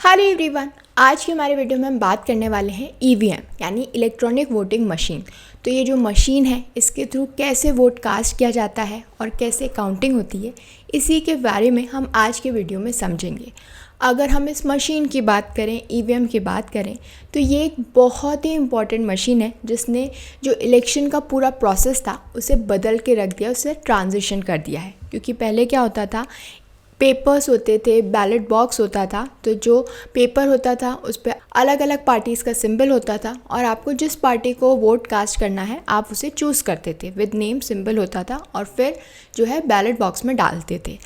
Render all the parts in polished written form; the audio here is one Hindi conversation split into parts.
हेलो एवरीवन, आज की हमारे वीडियो में हम बात करने वाले हैं ईवीएम यानी इलेक्ट्रॉनिक वोटिंग मशीन। तो ये जो मशीन है इसके थ्रू कैसे वोट कास्ट किया जाता है और कैसे काउंटिंग होती है, इसी के बारे में हम आज के वीडियो में समझेंगे। अगर हम इस मशीन की बात करें, ईवीएम की बात करें, तो ये एक बहुत ही इम्पॉर्टेंट मशीन है जिसने जो इलेक्शन का पूरा प्रोसेस था उसे बदल के रख दिया, उसे ट्रांजिशन कर दिया है। क्योंकि पहले क्या होता था, पेपर्स होते थे, बैलेट बॉक्स होता था, तो जो पेपर होता था उस पर अलग अलग पार्टीज़ का सिंबल होता था और आपको जिस पार्टी को वोट कास्ट करना है आप उसे चूज़ करते थे, विद नेम सिंबल होता था और फिर जो है बैलेट बॉक्स में डालते थे।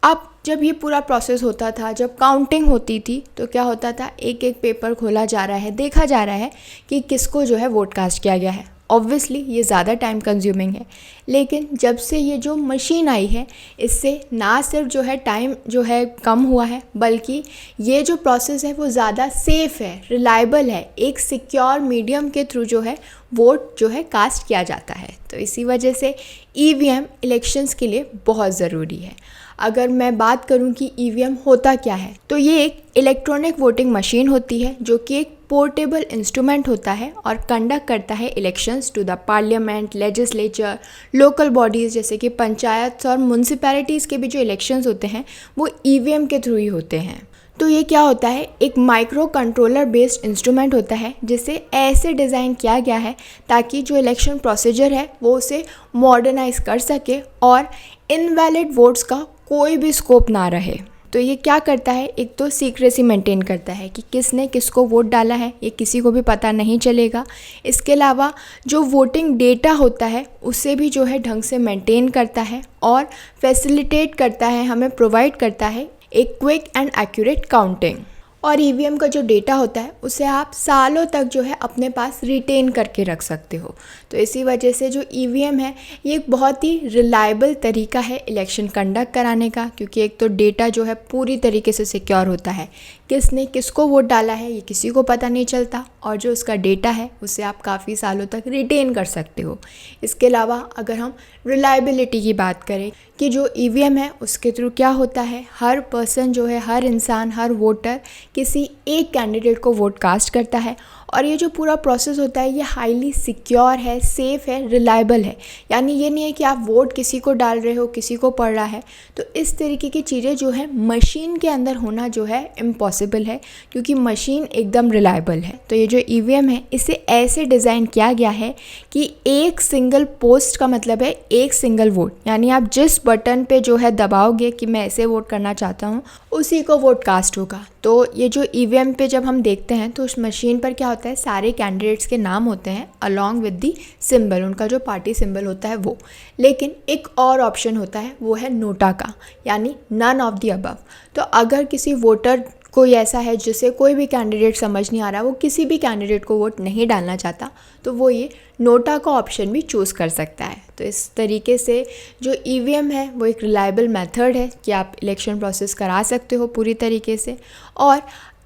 अब जब ये पूरा प्रोसेस होता था, जब काउंटिंग होती थी, तो क्या होता था, एक एक पेपर खोला जा रहा है, देखा जा रहा है कि किसको जो है वोट कास्ट किया गया है। ऑब्वियसली ये ज़्यादा टाइम कंज्यूमिंग है, लेकिन जब से ये जो मशीन आई है इससे ना सिर्फ जो है टाइम जो है कम हुआ है, बल्कि ये जो प्रोसेस है वो ज़्यादा सेफ़ है, रिलायबल है। एक सिक्योर मीडियम के थ्रू जो है वोट जो है कास्ट किया जाता है। तो इसी वजह से ईवीएम इलेक्शंस के लिए बहुत ज़रूरी है। अगर मैं बात करूं कि ईवीएम होता क्या है, तो ये एक इलेक्ट्रॉनिक वोटिंग मशीन होती है जो कि एक पोर्टेबल इंस्ट्रूमेंट होता है और कंडक्ट करता है elections to the parliament, legislature, local bodies जैसे कि पंचायत और म्यूनसिपैलिटीज़ के भी जो इलेक्शंस होते हैं वो ईवीएम के थ्रू ही होते हैं। तो ये क्या होता है, एक माइक्रो कंट्रोलर बेस्ड इंस्ट्रूमेंट होता है जिसे ऐसे डिज़ाइन किया गया है ताकि जो इलेक्शन प्रोसीजर है वो उसे मॉडर्नाइज कर सके और इनवैलिड वोट्स का कोई भी स्कोप ना रहे। तो ये क्या करता है, एक तो सीक्रेसी मेंटेन करता है कि किसने किसको वोट डाला है, ये किसी को भी पता नहीं चलेगा। इसके अलावा जो वोटिंग डेटा होता है उसे भी जो है ढंग से मेंटेन करता है और फैसिलिटेट करता है, हमें प्रोवाइड करता है एक क्विक एंड एक्यूरेट काउंटिंग। और ईवीएम का जो डेटा होता है उसे आप सालों तक जो है अपने पास रिटेन करके रख सकते हो। तो इसी वजह से जो ईवीएम है ये एक बहुत ही रिलायबल तरीका है इलेक्शन कंडक्ट कराने का, क्योंकि एक तो डेटा जो है पूरी तरीके से सिक्योर होता है, किसने किसको वोट डाला है ये किसी को पता नहीं चलता, और जो उसका डेटा है उसे आप काफ़ी सालों तक रिटेन कर सकते हो। इसके अलावा अगर हम रिलायबिलिटी की बात करें कि जो ईवीएम है उसके थ्रू क्या होता है, हर पर्सन जो है, हर इंसान, हर वोटर किसी एक कैंडिडेट को वोट कास्ट करता है और ये जो पूरा प्रोसेस होता है ये हाईली सिक्योर है, सेफ़ है, रिलायबल है। यानी ये नहीं है कि आप वोट किसी को डाल रहे हो, किसी को पड़ रहा है। तो इस तरीके की चीज़ें जो है मशीन के अंदर होना जो है इम्पॉसिबल है, क्योंकि मशीन एकदम रिलायबल है। तो ये जो ईवीएम है इसे ऐसे डिज़ाइन किया गया है कि एक सिंगल पोस्ट का मतलब है एक सिंगल वोट, यानी आप जिस बटन पे जो है दबाओगे कि मैं ऐसे वोट करना चाहता हूँ उसी को वोट कास्ट होगा। तो ये जो ईवीएम पे जब हम देखते हैं तो उस मशीन पर क्या होता है, सारे कैंडिडेट्स के नाम होते हैं अलॉन्ग विद दी सिंबल, उनका जो पार्टी सिंबल होता है वो। लेकिन एक और ऑप्शन होता है, वो है नोटा का, यानी नन ऑफ द अबव। तो अगर किसी वोटर कोई ऐसा है जिसे कोई भी कैंडिडेट समझ नहीं आ रहा, वो किसी भी कैंडिडेट को वोट नहीं डालना चाहता, तो वो ये नोटा का ऑप्शन भी चूज़ कर सकता है। तो इस तरीके से जो ईवीएम है वो एक रिलायबल मेथड है कि आप इलेक्शन प्रोसेस करा सकते हो पूरी तरीके से। और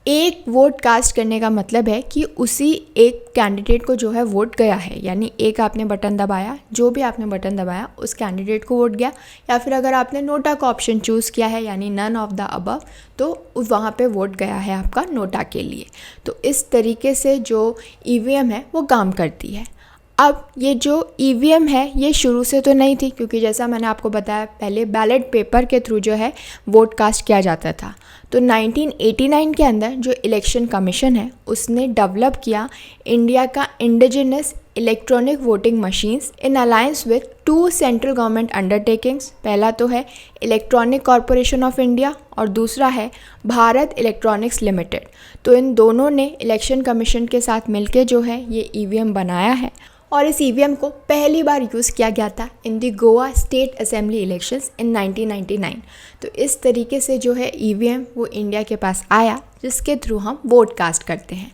एक वोट कास्ट करने का मतलब है कि उसी एक कैंडिडेट को जो है वोट गया है, यानी एक आपने बटन दबाया, जो भी आपने बटन दबाया उस कैंडिडेट को वोट गया, या फिर अगर आपने नोटा का ऑप्शन चूज़ किया है यानी नन ऑफ द अबव, तो वहाँ पे वोट गया है आपका नोटा के लिए। तो इस तरीके से जो ईवीएम है वो काम करती है। अब ये जो ईवीएम है ये शुरू से तो नहीं थी, क्योंकि जैसा मैंने आपको बताया पहले बैलेट पेपर के थ्रू जो है वोट कास्ट किया जाता था। तो 1989 के अंदर जो इलेक्शन कमीशन है उसने डेवलप किया इंडिया का indigenous electronic voting machines in alliance with 2 central government undertakings. पहला तो है इलेक्ट्रॉनिक कॉरपोरेशन ऑफ इंडिया और दूसरा है भारत इलेक्ट्रॉनिक्स लिमिटेड। तो इन दोनों ने इलेक्शन कमीशन के साथ मिलकर जो है ये ईवीएम बनाया है और इस ईवीएम को पहली बार यूज़ किया गया था in the Goa state assembly elections in 1999। तो इस तरीके से जो है ईवीएम वो इंडिया के पास आया जिसके थ्रू हम वोट कास्ट करते हैं।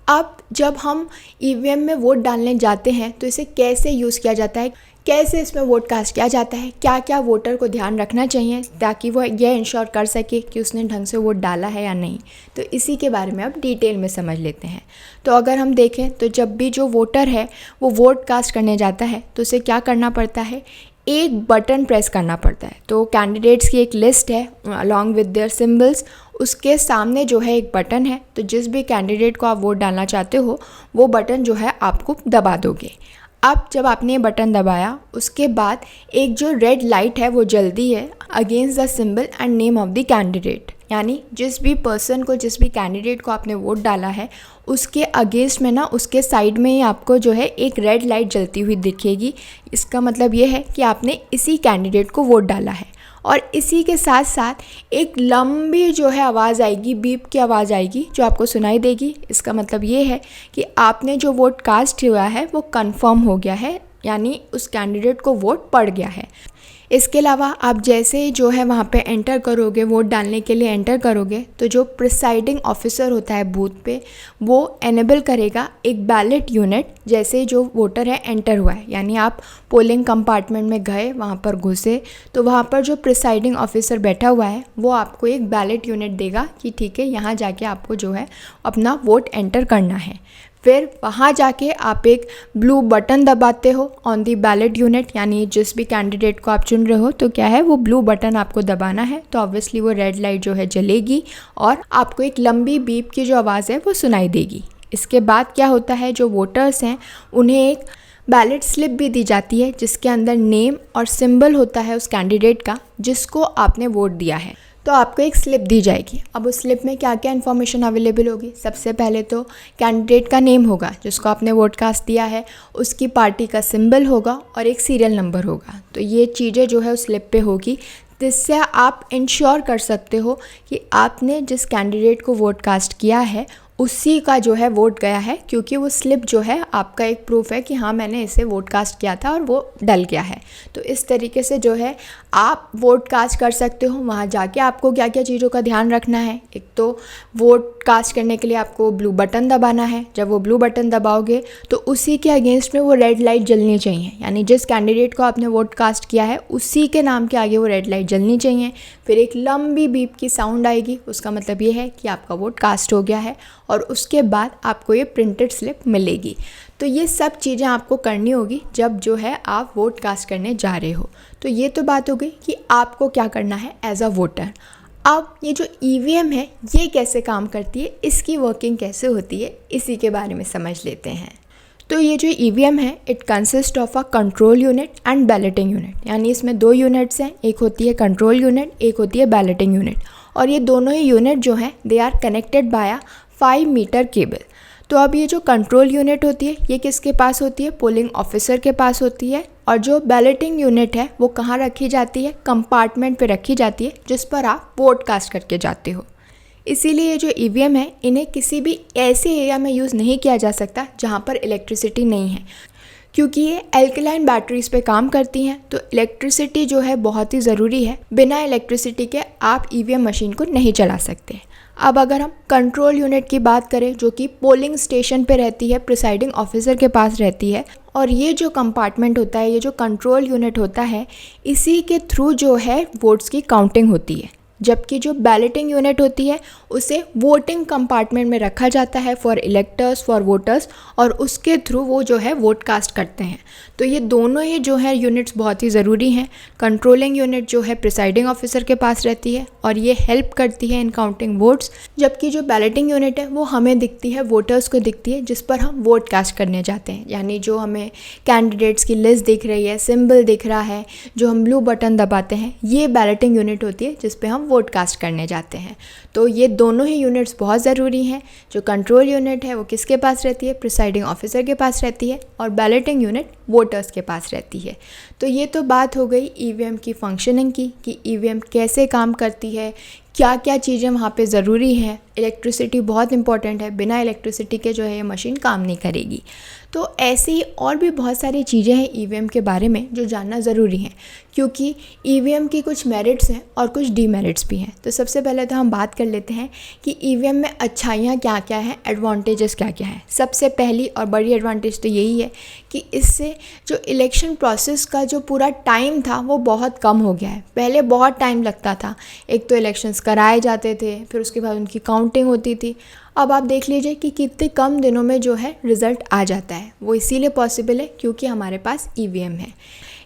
अब जब हम ईवीएम में वोट डालने जाते हैं तो इसे कैसे यूज़ किया जाता है, कैसे इसमें वोट कास्ट किया जाता है, क्या क्या वोटर को ध्यान रखना चाहिए ताकि वो यह इंश्योर कर सके कि उसने ढंग से वोट डाला है या नहीं, तो इसी के बारे में अब डिटेल में समझ लेते हैं। तो अगर हम देखें तो जब भी जो वोटर है वो वोट कास्ट करने जाता है तो उसे क्या करना पड़ता है, एक बटन प्रेस करना पड़ता है। तो कैंडिडेट्स की एक लिस्ट है अलॉन्ग विद देयर सिंबल्स, उसके सामने जो है एक बटन है। तो जिस भी कैंडिडेट को आप वोट डालना चाहते हो वो बटन जो है आपको दबा दोगे। अब जब आपने ये बटन दबाया उसके बाद एक जो रेड लाइट है वो जलती है against the symbol and name of the candidate, यानी जिस भी पर्सन को, जिस भी कैंडिडेट को आपने वोट डाला है उसके अगेंस्ट में ना, उसके साइड में ही आपको जो है एक रेड लाइट जलती हुई दिखेगी। इसका मतलब ये है कि आपने इसी कैंडिडेट को वोट डाला है। और इसी के साथ साथ एक लंबी जो है आवाज़ आएगी, बीप की आवाज़ आएगी जो आपको सुनाई देगी। इसका मतलब ये है कि आपने जो वोट कास्ट हुआ है वो कंफर्म हो गया है, यानी उस कैंडिडेट को वोट पड़ गया है। इसके अलावा आप जैसे ही जो है वहाँ पे एंटर करोगे, वोट डालने के लिए एंटर करोगे, तो जो प्रिसाइडिंग ऑफिसर होता है बूथ पे वो एनेबल करेगा एक बैलेट यूनिट। जैसे जो वोटर है एंटर हुआ है, यानी आप पोलिंग कंपार्टमेंट में गए, वहाँ पर घुसे, तो वहाँ पर जो प्रिसाइडिंग ऑफिसर बैठा हुआ है वो आपको एक बैलेट यूनिट देगा कि ठीक है यहाँ जाके आपको जो है अपना वोट एंटर करना है। फिर वहाँ जाके आप एक ब्लू बटन दबाते हो ऑन दी बैलेट यूनिट, यानी जिस भी कैंडिडेट को आप चुन रहे हो तो क्या है वो ब्लू बटन आपको दबाना है। तो ऑब्वियसली वो रेड लाइट जो है जलेगी और आपको एक लंबी बीप की जो आवाज़ है वो सुनाई देगी। इसके बाद क्या होता है, जो वोटर्स हैं उन्हें एक बैलेट स्लिप भी दी जाती है जिसके अंदर नेम और सिंबल होता है उस कैंडिडेट का जिसको आपने वोट दिया है। तो आपको एक स्लिप दी जाएगी। अब उस स्लिप में क्या क्या इन्फॉर्मेशन अवेलेबल होगी, सबसे पहले तो कैंडिडेट का नेम होगा जिसको आपने वोट कास्ट दिया है, उसकी पार्टी का सिंबल होगा और एक सीरियल नंबर होगा। तो ये चीज़ें जो है उस स्लिप पे होगी, जिससे आप इंश्योर कर सकते हो कि आपने जिस कैंडिडेट को वोट कास्ट किया है उसी का जो है वोट गया है, क्योंकि वो स्लिप जो है आपका एक प्रूफ है कि हाँ मैंने इसे वोट कास्ट किया था और वो डल गया है। तो इस तरीके से जो है आप वोट कास्ट कर सकते हो। वहाँ जाके आपको क्या क्या चीज़ों का ध्यान रखना है, एक तो वोट कास्ट करने के लिए आपको ब्लू बटन दबाना है। जब वो ब्लू बटन दबाओगे तो उसी के अगेंस्ट में वो रेड लाइट जलनी चाहिए, यानी जिस कैंडिडेट को आपने वोट कास्ट किया है उसी के नाम के आगे वो रेड लाइट जलनी चाहिए। फिर एक लंबी बीप की साउंड आएगी, उसका मतलब ये है कि आपका वोट कास्ट हो गया है और उसके बाद आपको ये प्रिंटेड स्लिप मिलेगी। तो ये सब चीज़ें आपको करनी होगी जब जो है आप वोट कास्ट करने जा रहे हो। तो ये तो बात हो गई कि आपको क्या करना है एज अ वोटर। अब ये जो ईवीएम है ये कैसे काम करती है, इसकी वर्किंग कैसे होती है, इसी के बारे में समझ लेते हैं। तो ये जो ईवीएम है it consist of a control unit and balloting unit, यानी इसमें दो यूनिट्स हैं, एक होती है कंट्रोल यूनिट, एक होती है बैलेटिंग यूनिट। और ये दोनों ही यूनिट जो हैं they are connected by a 5 metre cable. तो अब ये जो कंट्रोल यूनिट होती है ये किसके पास होती है, पोलिंग ऑफिसर के पास होती है। और जो बैलेटिंग यूनिट है वो कहाँ रखी जाती है, कंपार्टमेंट पे रखी जाती है जिस पर आप वोट कास्ट करके जाते हो। इसीलिए ये जो ईवीएम है इन्हें किसी भी ऐसे एरिया में यूज़ नहीं किया जा सकता जहाँ पर इलेक्ट्रिसिटी नहीं है, क्योंकि ये एल्कलाइन बैटरीज पे काम करती हैं। तो इलेक्ट्रिसिटी जो है बहुत ही ज़रूरी है, बिना इलेक्ट्रिसिटी के आप ईवीएम मशीन को नहीं चला सकते। अब अगर हम कंट्रोल यूनिट की बात करें जो कि पोलिंग स्टेशन पे रहती है, प्रिसाइडिंग ऑफिसर के पास रहती है, और ये जो कंपार्टमेंट होता है, ये जो कंट्रोल यूनिट होता है, इसी के थ्रू जो है वोट्स की काउंटिंग होती है। जबकि जो बैलेटिंग यूनिट होती है उसे वोटिंग कंपार्टमेंट में रखा जाता है फॉर इलेक्टर्स, फॉर वोटर्स, और उसके थ्रू वो जो है वोट कास्ट करते हैं। तो ये दोनों ही जो है यूनिट्स बहुत ही ज़रूरी हैं। कंट्रोलिंग यूनिट जो है प्रिसाइडिंग ऑफिसर के पास रहती है और ये हेल्प करती है इन काउंटिंग वोट्स, जबकि जो बैलेटिंग यूनिट है वो हमें दिखती है, वोटर्स को दिखती है, जिस पर हम वोट कास्ट करने जाते हैं। यानी जो हमें कैंडिडेट्स की लिस्ट दिख रही है, सिंबल दिख रहा है, जो हम ब्लू बटन दबाते हैं, ये बैलेटिंग यूनिट होती है जिस पे हम वोट कास्ट करने जाते हैं। तो ये दोनों ही यूनिट्स बहुत ज़रूरी हैं। जो कंट्रोल यूनिट है वो किसके पास रहती है, प्रिसाइडिंग ऑफिसर के पास रहती है, और बैलेटिंग यूनिट वोटर्स के पास रहती है। तो ये तो बात हो गई ईवीएम की फंक्शनिंग की, कि ईवीएम कैसे काम करती है, क्या क्या चीज़ें वहाँ पे ज़रूरी हैं। इलेक्ट्रिसिटी बहुत इंपॉर्टेंट है, बिना इलेक्ट्रिसिटी के जो है ये मशीन काम नहीं करेगी। तो ऐसे ही और भी बहुत सारी चीज़ें हैं ईवीएम के बारे में जो जानना ज़रूरी हैं, क्योंकि ईवीएम की कुछ मेरिट्स हैं और कुछ डीमेरिट्स भी हैं। तो सबसे पहले तो हम बात कर लेते हैं कि ईवीएम में अच्छाइयाँ क्या क्या हैं, एडवांटेजेस क्या क्या हैं। सबसे पहली और बड़ी एडवांटेज तो यही है कि इससे जो इलेक्शन प्रोसेस का जो पूरा टाइम था वो बहुत कम हो गया है। पहले बहुत टाइम लगता था, एक तो इलेक्शंस कराए जाते थे, फिर उसके बाद उनकी काउंटिंग होती थी। अब आप देख लीजिए कि कितने कम दिनों में जो है रिज़ल्ट आ जाता है। वो इसीलिए पॉसिबल है क्योंकि हमारे पास ईवीएम है।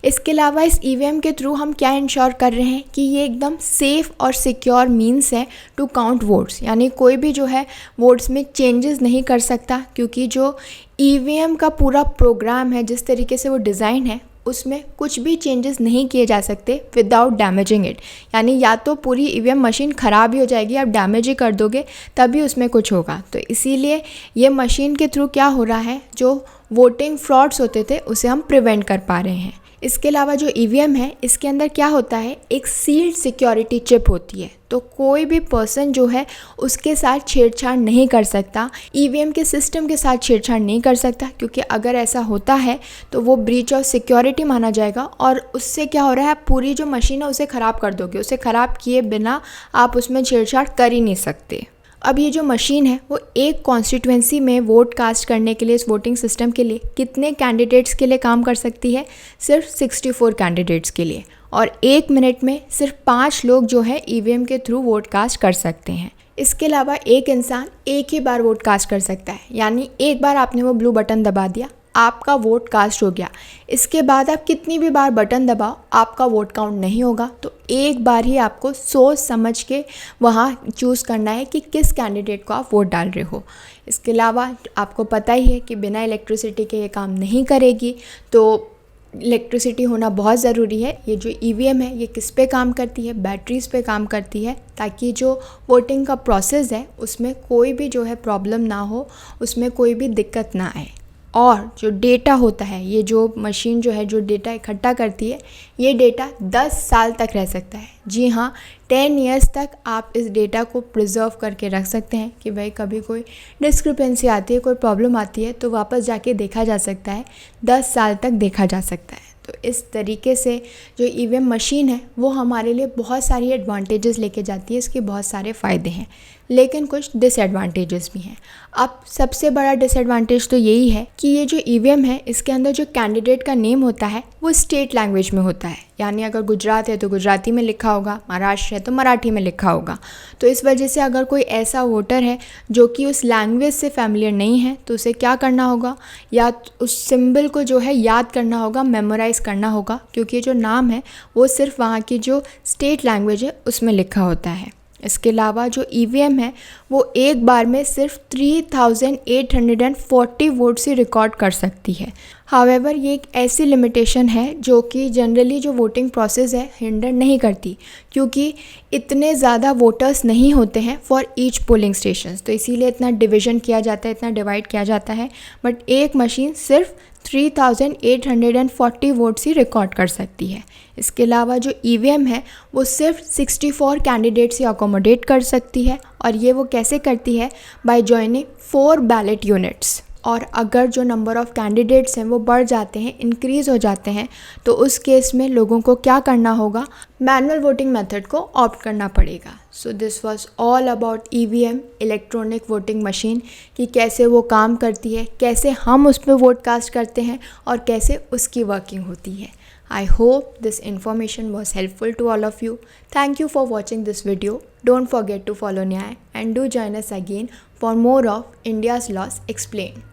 इसके अलावा इस ईवीएम के थ्रू हम क्या इंश्योर कर रहे हैं कि ये एकदम सेफ़ और सिक्योर मीन्स है टू काउंट वोट्स, यानी कोई भी जो है वोट्स में चेंजेस नहीं कर सकता, क्योंकि जो ईवीएम का पूरा प्रोग्राम है, जिस तरीके से वो डिज़ाइन है, उसमें कुछ भी चेंजेस नहीं किए जा सकते विदाउट डैमेजिंग इट। यानी या तो पूरी ईवीएम मशीन ख़राब ही हो जाएगी, आप डैमेज ही कर दोगे तभी उसमें कुछ होगा। तो इसीलिए ये मशीन के थ्रू क्या हो रहा है, जो वोटिंग फ्रॉड्स होते थे उसे हम प्रिवेंट कर पा रहे हैं। इसके अलावा जो ईवीएम है, इसके अंदर क्या होता है, एक सील्ड सिक्योरिटी चिप होती है, तो कोई भी पर्सन जो है उसके साथ छेड़छाड़ नहीं कर सकता, ईवीएम के सिस्टम के साथ छेड़छाड़ नहीं कर सकता, क्योंकि अगर ऐसा होता है तो वो ब्रीच ऑफ सिक्योरिटी माना जाएगा और उससे क्या हो रहा है, आप पूरी जो मशीन है उसे ख़राब कर दोगे। उसे ख़राब किए बिना आप उसमें छेड़छाड़ कर ही नहीं सकते। अब ये जो मशीन है वो एक कॉन्स्टिट्यूएंसी में वोट कास्ट करने के लिए, इस वोटिंग सिस्टम के लिए कितने कैंडिडेट्स के लिए काम कर सकती है, सिर्फ 64 कैंडिडेट्स के लिए, और 1 मिनट में सिर्फ 5 लोग जो है ईवीएम के थ्रू वोट कास्ट कर सकते हैं। इसके अलावा एक इंसान एक ही बार वोट कास्ट कर सकता है, यानी एक बार आपने वो ब्लू बटन दबा दिया, आपका वोट कास्ट हो गया। इसके बाद आप कितनी भी बार बटन दबाओ, आपका वोट काउंट नहीं होगा। तो एक बार ही आपको सोच समझ के वहाँ चूज़ करना है कि किस कैंडिडेट को आप वोट डाल रहे हो। इसके अलावा आपको पता ही है कि बिना इलेक्ट्रिसिटी के ये काम नहीं करेगी, तो इलेक्ट्रिसिटी होना बहुत ज़रूरी है। ये जो ईवीएम है ये किस पे काम करती है, बैटरीज़ पे काम करती है, ताकि जो वोटिंग का प्रोसेस है उसमें कोई भी जो है प्रॉब्लम ना हो, उसमें कोई भी दिक्कत ना आए। और जो डेटा होता है, ये जो मशीन जो है जो डेटा इकट्ठा करती है, ये डेटा 10 साल तक रह सकता है। जी हाँ, 10 ईयर्स तक आप इस डेटा को प्रिजर्व करके रख सकते हैं कि भाई कभी कोई डिस्क्रिपेंसी आती है, कोई प्रॉब्लम आती है, तो वापस जाके देखा जा सकता है, 10 साल तक देखा जा सकता है। तो इस तरीके से जो ईवीएम मशीन है वो हमारे लिए बहुत सारी एडवांटेजेस लेके जाती है, इसके बहुत सारे फ़ायदे हैं, लेकिन कुछ डिसएडवांटेजेस भी हैं। अब सबसे बड़ा डिसएडवांटेज तो यही है कि ये जो ईवीएम है इसके अंदर जो कैंडिडेट का नेम होता है वो स्टेट लैंग्वेज में होता है, यानी अगर गुजरात है तो गुजराती में लिखा होगा, महाराष्ट्र है तो मराठी में लिखा होगा। तो इस वजह से अगर कोई ऐसा वोटर है जो कि उस लैंग्वेज से फैमिलियर नहीं है तो उसे क्या करना होगा, या उस सिंबल को जो है याद करना होगा, मेमोराइज़ करना होगा, क्योंकि जो नाम है वो सिर्फ वहाँ की जो स्टेट लैंग्वेज है उसमें लिखा होता है। इसके अलावा जो ईवीएम है वो एक बार में सिर्फ 3840 वोट्स ही रिकॉर्ड कर सकती है। हावेवर ये एक ऐसी लिमिटेशन है जो कि जनरली जो वोटिंग प्रोसेस है हिंडर नहीं करती, क्योंकि इतने ज़्यादा वोटर्स नहीं होते हैं फॉर ईच पोलिंग स्टेशंस, तो इसीलिए इतना डिवीज़न किया जाता है, इतना डिवाइड किया जाता है। बट एक मशीन सिर्फ 3840 वोट्स ही रिकॉर्ड कर सकती है। इसके अलावा जो ईवीएम है वो सिर्फ 64 कैंडिडेट्स ही अकोमोडेट कर सकती है, और ये वो कैसे करती है, बाय जॉइनिंग 4 बैलेट यूनिट्स। और अगर जो नंबर ऑफ़ कैंडिडेट्स हैं वो बढ़ जाते हैं, इंक्रीज़ हो जाते हैं, तो उस केस में लोगों को क्या करना होगा, मैनुअल वोटिंग मेथड को ऑप्ट करना पड़ेगा। So this was all about EVM, electronic voting machine, कि कैसे वो काम करती है, कैसे हम उस पर वोट कास्ट करते हैं और कैसे उसकी वर्किंग होती है। I hope this information was helpful to all of you. Thank you for watching this video. Don't forget to follow Nyay and do join us again for more of India's Laws Explained.